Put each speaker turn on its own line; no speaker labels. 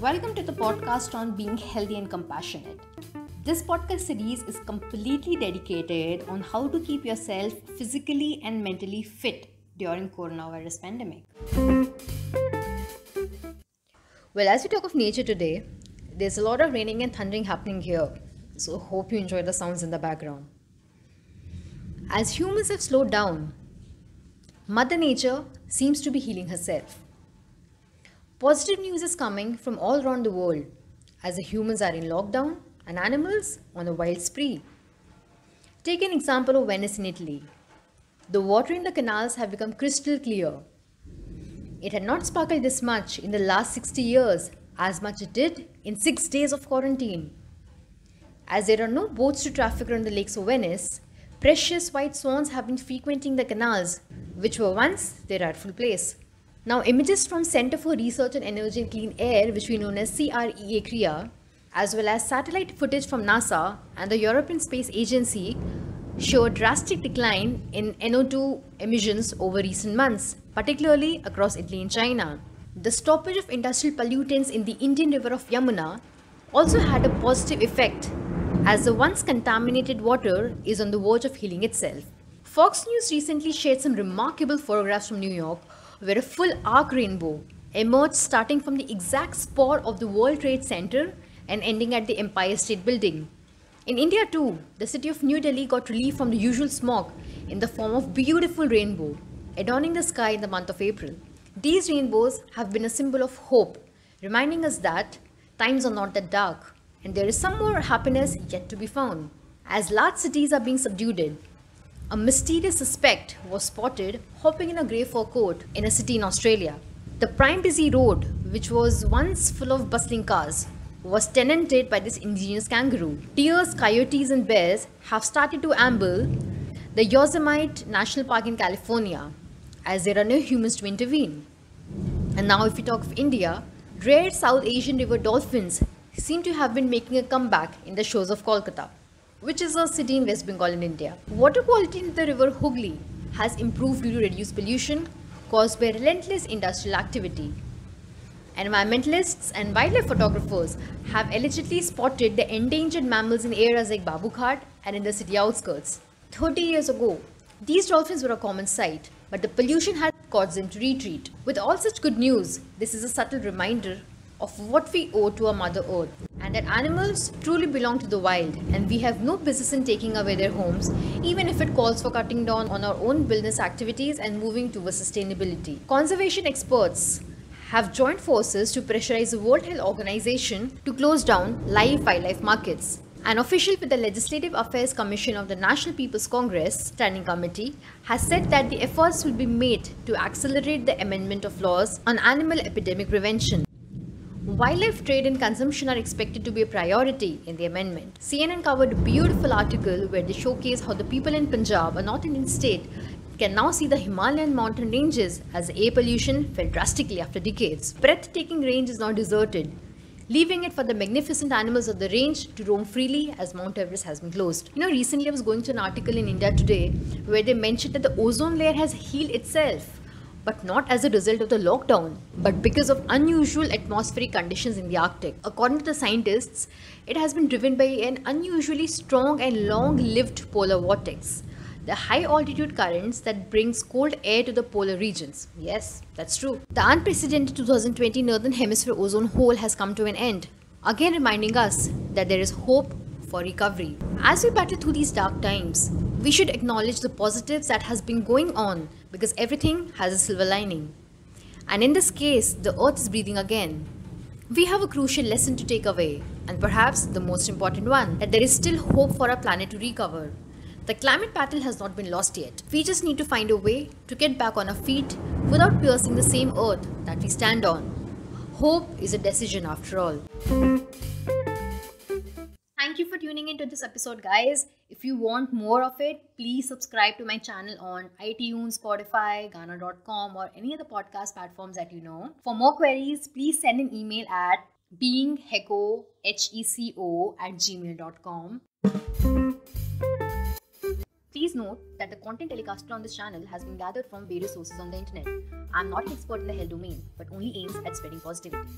Welcome to the podcast on being healthy and compassionate. This podcast series is completely dedicated on how to keep yourself physically and mentally fit during coronavirus pandemic. Well, as we talk of nature today, there's a lot of raining and thundering happening here. So hope you enjoy the sounds in the background. As humans have slowed down, Mother Nature seems to be healing herself. Positive news is coming from all around the world as the humans are in lockdown and animals on a wild spree. Take an example of Venice in Italy. The water in the canals have become crystal clear. It had not sparkled this much in the last 60 years as much it did in 6 days of quarantine. As there are no boats to traffic around the lakes of Venice, precious white swans have been frequenting the canals, which were once their rightful place. Now, images from Center for Research on Energy and Clean Air, which we know as CREA, as well as satellite footage from NASA and the European Space Agency, show a drastic decline in NO2 emissions over recent months, particularly across Italy and China. The stoppage of industrial pollutants in the Indian river of Yamuna also had a positive effect, as the once contaminated water is on the verge of healing itself. Fox News recently shared some remarkable photographs from New York where a full arc rainbow emerged starting from the exact spot of the World Trade Center and ending at the Empire State Building. In India too, the city of New Delhi got relief from the usual smog in the form of beautiful rainbow, adorning the sky in the month of April. These rainbows have been a symbol of hope, reminding us that times are not that dark and there is some more happiness yet to be found. As large cities are being subdued, a mysterious suspect was spotted hopping in a grey fur coat in a city in Australia. The prime busy road, which was once full of bustling cars, was tenanted by this ingenious kangaroo. Deers, coyotes and bears have started to amble the Yosemite National Park in California, as there are no humans to intervene. And now if we talk of India, rare South Asian river dolphins seem to have been making a comeback in the shores of Kolkata, which is a city in West Bengal in India. Water quality in the river Hooghly has improved due to reduced pollution caused by relentless industrial activity. Environmentalists and wildlife photographers have allegedly spotted the endangered mammals in areas like Babughat and in the city outskirts. 30 years ago, these dolphins were a common sight, but the pollution had caused them to retreat. With all such good news, this is a subtle reminder of what we owe to our Mother Earth, and that animals truly belong to the wild, and we have no business in taking away their homes, even if it calls for cutting down on our own business activities and moving towards sustainability. Conservation experts have joined forces to pressurize the World Health Organization to close down live wildlife markets. An official with the Legislative Affairs Commission of the National People's Congress Standing Committee has said that the efforts will be made to accelerate the amendment of laws on animal epidemic prevention. Wildlife trade and consumption are expected to be a priority in the amendment. CNN covered a beautiful article where they showcase how the people in Punjab, a North Indian state, can now see the Himalayan mountain ranges as air pollution fell drastically after decades. Breathtaking range is now deserted, leaving it for the magnificent animals of the range to roam freely as Mount Everest has been closed. Recently I was going to an article in India Today where they mentioned that the ozone layer has healed itself, but not as a result of the lockdown, but because of unusual atmospheric conditions in the Arctic. According to the scientists, it has been driven by an unusually strong and long-lived polar vortex, the high-altitude currents that brings cold air to the polar regions. Yes, that's true. The unprecedented 2020 Northern Hemisphere ozone hole has come to an end, again reminding us that there is hope for recovery. As we battle through these dark times, we should acknowledge the positives that has been going on, because everything has a silver lining. And in this case, the earth is breathing again. We have a crucial lesson to take away, and perhaps the most important one, that there is still hope for our planet to recover. The climate battle has not been lost yet. We just need to find a way to get back on our feet without piercing the same earth that we stand on. Hope is a decision after all. Thank you for tuning into this episode, guys. If you want more of it, please subscribe to my channel on iTunes, Spotify, Gaana.com, or any other podcast platforms that you know. For more queries, please send an email at beingheco@gmail.com. Please note that the content telecasted on this channel has been gathered from various sources on the internet. I am not an expert in the health domain, but only aims at spreading positivity.